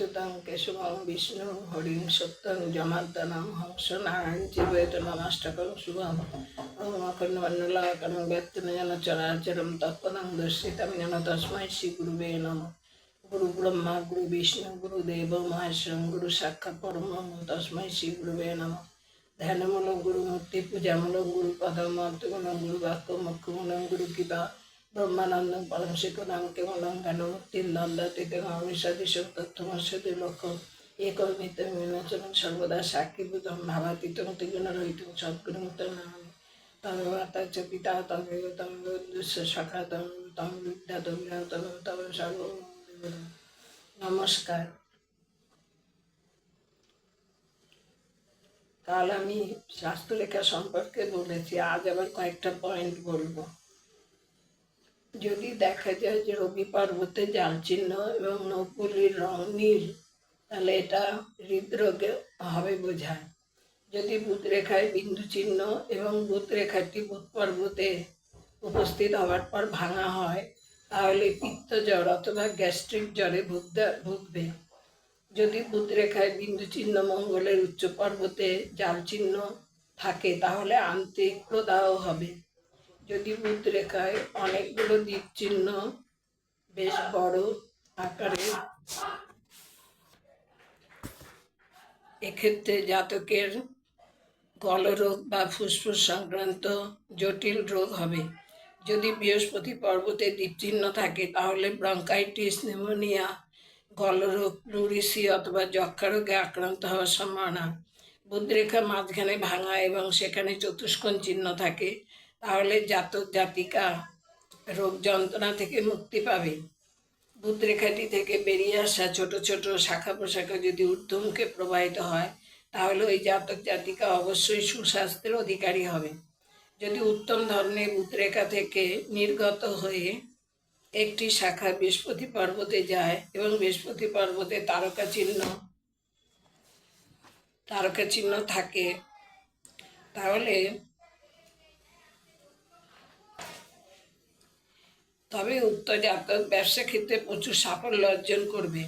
अच्युतं केशवं विष्णु हरिं सत्यं जमार्दनं हंस नारायण जीवेत नमाष्टकं शुभम् ओम अखण्डमण्डलाकारं व्यक्तिनयन चराचरं तत्पदं दर्शितं येन तस्मै श्रीगुरुवे नमः। गुरु ब्रह्मा गुरु विष्णु गुरुदेव महेश्वरं गुरु साक्षात् परब्रह्म तस्मै श्रीगुरुवे नमः। ध्यानमूलं गुरुमूर्ति पूजामूलं गुरुपदम अर्थमूलं गुरुवाक्य मुख्यमूलं गुरुकृपा ब्रह्मानंदं परम शिखरं केवलं ज्ञानमुक्तिर्नन्दतीत्यहमिषादिशं तत्त्वमस्यति लोकम् एकमितं विनाशनं सर्वदा साक्षीभूतं भावातीतं त्रिगुणरहितं सद्गुरुं तं नमामि। तमेव च पिता तमेव दुष्य सखा तमेव विद्या तमेव सर्वं नमस्कार। কাল আমি শাস্ত্রলেখা সম্পর্কে বলেছি, আজ আবার কয়েকটা পয়েন্ট বলবো। যদি দেখা যায় যে রবি পর্বতে জাল চিহ্ন এবং নৌকুলির রং নীল, তাহলে এটা হৃদরোগে হবে বোঝায়। যদি বুধ রেখায় বিন্দু চিহ্ন এবং বুধ রেখাটি বুধ পর্বতে উপস্থিত হওয়ার পর ভাঙা হয়, তাহলে পিত্ত জ্বর অথবা গ্যাস্ট্রিক জ্বরে ভুগবে। যদি বুধ রেখায় বিন্দু চিহ্ন মঙ্গলের উচ্চ পর্বতে জাল চিহ্ন থাকে, তাহলে আন্তরিক প্রদাহ হবে। যদি বুধ রেখায় অনেকগুলো দ্বীপ চিহ্ন বেশ বড় আকারে, এক্ষেত্রে জাতকের গলরোগ বা ফুসফুস সংক্রান্ত জটিল রোগ হবে। যদি বৃহস্পতি পর্বতে দ্বীপচিহ্ন থাকে, তাহলে ব্রঙ্কাইটিস, নিউমোনিয়া, গলরোগ, প্লুরিসি অথবা যক্ষা রোগে আক্রান্ত হওয়ার সম্ভাবনা। বুধরেখা মাঝখানে ভাঙা এবং সেখানে চতুষ্কোণ চিহ্ন থাকে, তাহলে জাতক জাতিকা রোগ যন্ত্রণা থেকে মুক্তি পাবে। বুধরেখাটি থেকে বেরিয়ে আসা ছোট ছোট শাখা প্রশাখা যদি ঊর্ধ্বমুখে প্রবাহিত হয়, তাহলে ওই জাতক জাতিকা অবশ্যই সুস্বাস্থ্যের অধিকারী হবে। যদি উত্তম ধরনের বুধরেখা থেকে নির্গত হয়ে একটি শাখা বৃহস্পতি পর্বতে যায় এবং বৃহস্পতি পর্বতে তারকা চিহ্ন থাকে, তাহলে তবে উক্ত জাতক ব্যবসা ক্ষেত্রে প্রচুর সাফল্য অর্জন করবে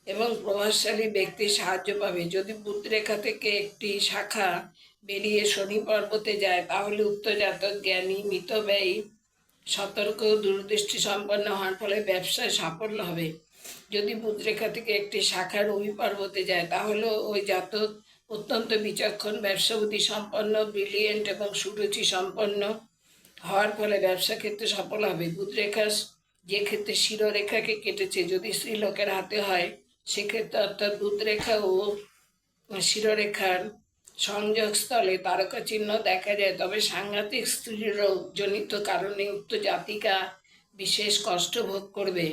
এবং প্রভাবশালী ব্যক্তির সাহায্য পাবে। যদি বুধ রেখা থেকে একটি শাখা বেরিয়ে শনি পর্বতে যায়, তাহলে উক্ত জাতক জ্ঞানী, মিতব্যয়ী, সতর্ক, দূরদৃষ্টি সম্পন্ন হওয়ার ফলে ব্যবসায় সাফল্য হবে। যদি বুধ রেখা থেকে একটি শাখা রবি পর্বতে যায়, তাহলে ওই জাতক অত্যন্ত বিচক্ষণ, ব্যবসাবুদ্ধি সম্পন্ন, ব্রিলিয়েন্ট এবং সুরুচি সম্পন্ন হওয়ার ফলে ব্যবসা ক্ষেত্রে সফল হবে। বুধ রেখা যে ক্ষেত্রে শিরোরেখাকে কেটেছে, যদি স্ত্রীলোকের হাতে হয়, সেক্ষেত্রে অর্থাৎ বুধ রেখা ও শিরোরেখার সংযোগস্থলে তারকা চিহ্ন দেখা যায়, তবে সাংঘাতিক স্ত্রী রোগ জনিত কারণে উক্ত জাতিকা বিশেষ কষ্ট ভোগ করবে।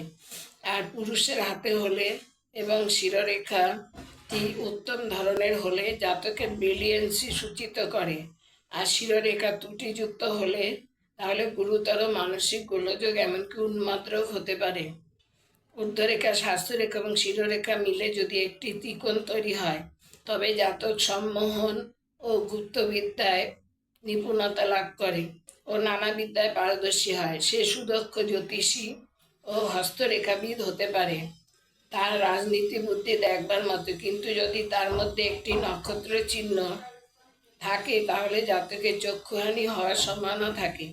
আর পুরুষের হাতে হলে এবং শিরোরেখাটি উত্তম ধরনের হলে জাতকের ব্রিলিয়েন্সি সূচিত করে। আর শিরোরেখা ত্রুটিযুক্ত হলে তাহলে গুরুতর মানসিক গোলযোগ, এমনকি উন্মাদ রোগ হতে পারে। ঊর্ধ্বরেখা, স্বাস্থ্যরেখা এবং শিরোরেখা মিলে যদি একটি ত্রিকোণ তৈরি হয়, তবে জাতক সম্মোহন ও গুপ্তবিদ্যায় নিপুণতা লাভ করে ও নানা বিদ্যায় পারদর্শী হয়। সে সুদক্ষ জ্যোতিষী ও হস্তরেখাবিদ হতে পারে। তার রাজনীতি বুদ্ধি দেখবার মতো, কিন্তু যদি তার মধ্যে একটি নক্ষত্র চিহ্ন থাকে, তাহলে জাতকের চক্ষুহানি হওয়ার সম্ভাবনা থাকে।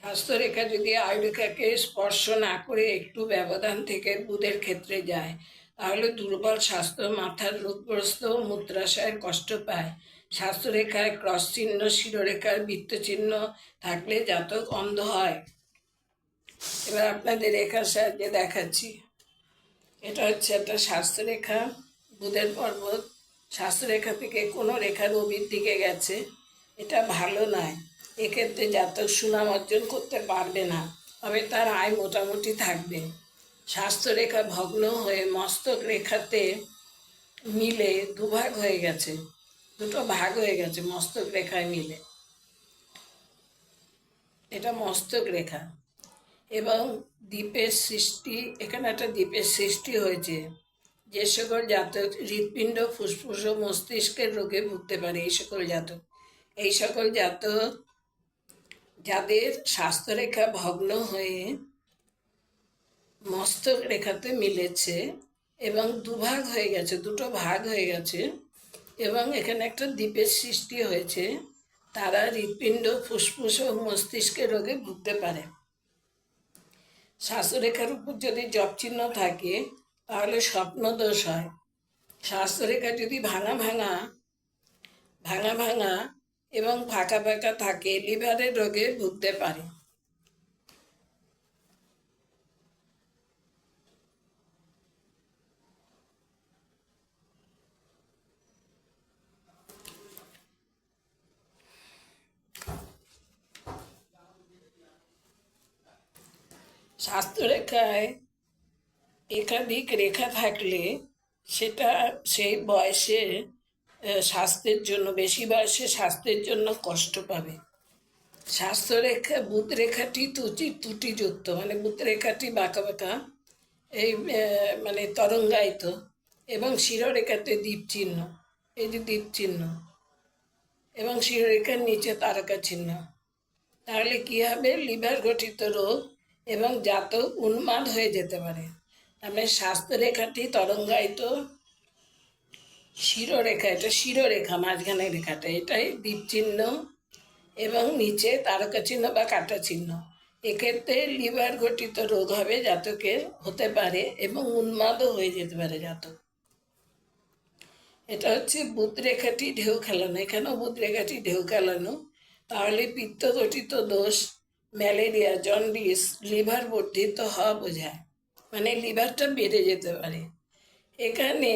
হস্তরেখা যদি আয়ুরেখাকে স্পর্শ না করে একটু ব্যবধান থেকে বুধের ক্ষেত্রে যায়, তাহলে দুর্বল স্বাস্থ্য, মাথার রোগগ্রস্ত, মূত্রাশয়ের কষ্ট পায়। স্বাস্থ্যরেখায় ক্রস চিহ্ন, শিরোরেখার বৃত্ত চিহ্ন থাকলে জাতক অন্ধ হয়। এবার আপনাদের রেখার সাহায্যে দেখাচ্ছি। এটা হচ্ছে একটা স্বাস্থ্যরেখা, বুধের পর্বত। স্বাস্থ্যরেখা থেকে কোনো রেখা রবির দিকে গেছে, এটা ভালো নয়। এক্ষেত্রে জাতক সুনাম অর্জন করতে পারবে না, তবে তার আয় মোটামুটি থাকবে। স্বাস্থ্যরেখা ভগ্ন হয়ে মস্তক রেখাতে মিলে দুভাগ হয়ে গেছে, দুটো ভাগ হয়ে গেছে মস্তক রেখায় মিলে, এটা মস্তক রেখা। এবং দ্বীপের সৃষ্টি, এখানে একটা দ্বীপের সৃষ্টি হয়েছে। যে সকল জাতক হৃৎপিণ্ড, ফুসফুস ও মস্তিষ্কের রোগে ভুগতে পারে, এই সকল জাতক যাদের স্বাস্থ্যরেখা ভগ্ন হয়ে মস্তক রেখাতে মিলেছে এবং দুভাগ হয়ে গেছে, দুটো ভাগ হয়ে গেছে এবং এখানে একটা দ্বীপের সৃষ্টি হয়েছে, তারা হৃৎপিণ্ড, ফুসফুস ও মস্তিষ্কের রোগে ভুগতে পারে। স্বাস্থ্যরেখার উপর যদি জপ চিহ্ন থাকে তাহলে স্বপ্ন দোষ হয়। স্বাস্থ্যরেখা যদি ভাঙা ভাঙা ভাঙা ভাঙা এবং ফাঁকা ফাঁকা থাকে, লিভারের রোগে ভুগতে পারে। স্বাস্থ্যরেখায় একাধিক রেখা থাকলে সেটা সেই বয়সে স্বাস্থ্যের জন্য, বেশি বয়সে স্বাস্থ্যের জন্য কষ্ট পাবে। স্বাস্থ্যরেখা বুধ রেখাটি ত্রুটিযুক্ত, মানে বুধ রেখাটি বাঁকা বাঁকা, এই মানে তরঙ্গায়িত, এবং শিরোরেখাতে দ্বীপ চিহ্ন, এই যে দ্বীপ চিহ্ন, এবং শিরোরেখার নিচে তারকা চিহ্ন। তাহলে কী হবে? লিভার গঠিত রোগ এবং জাতক উন্মাদ হয়ে যেতে পারে। মানে স্বাস্থ্যরেখাটি তরঙ্গায়িত, শিরোরেখা, এটা শিরোরেখা, মাঝখানে রেখাটা এটাই দ্বীপ চিহ্ন এবং নিচে তারকা চিহ্ন বা কাটা চিহ্ন। এক্ষেত্রে লিভার গঠিত রোগ হবে, জাতকের হতে পারে, এবং উন্মাদও হয়ে যেতে পারে জাতক। এটা হচ্ছে বুধ রেখাটি ঢেউ খেলানো, এখানেও বুধ রেখাটি ঢেউ খেলানো। তাহলে পিত্ত গঠিত দোষ, ম্যালেরিয়া, জন্ডিস, লিভার বর্ধিত হওয়া বোঝায়, মানে লিভারটা বেড়ে যেতে পারে। এখানে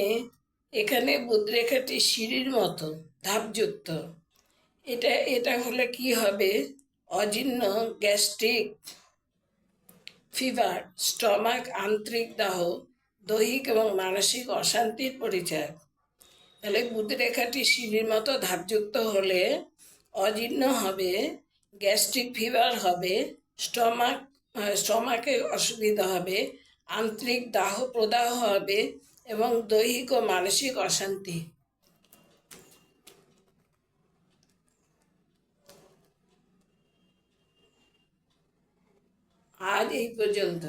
এখানে বুধ রেখাটি সিঁড়ির মতো ধাপযুক্ত। এটা হলে কি হবে? অজীর্ণ, গ্যাস্ট্রিক, ফিভার, স্টমাক, আন্তরিক দাহ, দৈহিক এবং মানসিক অশান্তির পরিচয়। তাহলে বুধ রেখাটি সিঁড়ির মতো ধাপযুক্ত হলে অজীর্ণ হবে, গ্যাস্ট্রিক ফিভার হবে, স্টমাকে অসুবিধা হবে, আন্তরিক দাহ প্রদাহ হবে এবং দৈহিক ও মানসিক অশান্তি। আজ এই পর্যন্ত।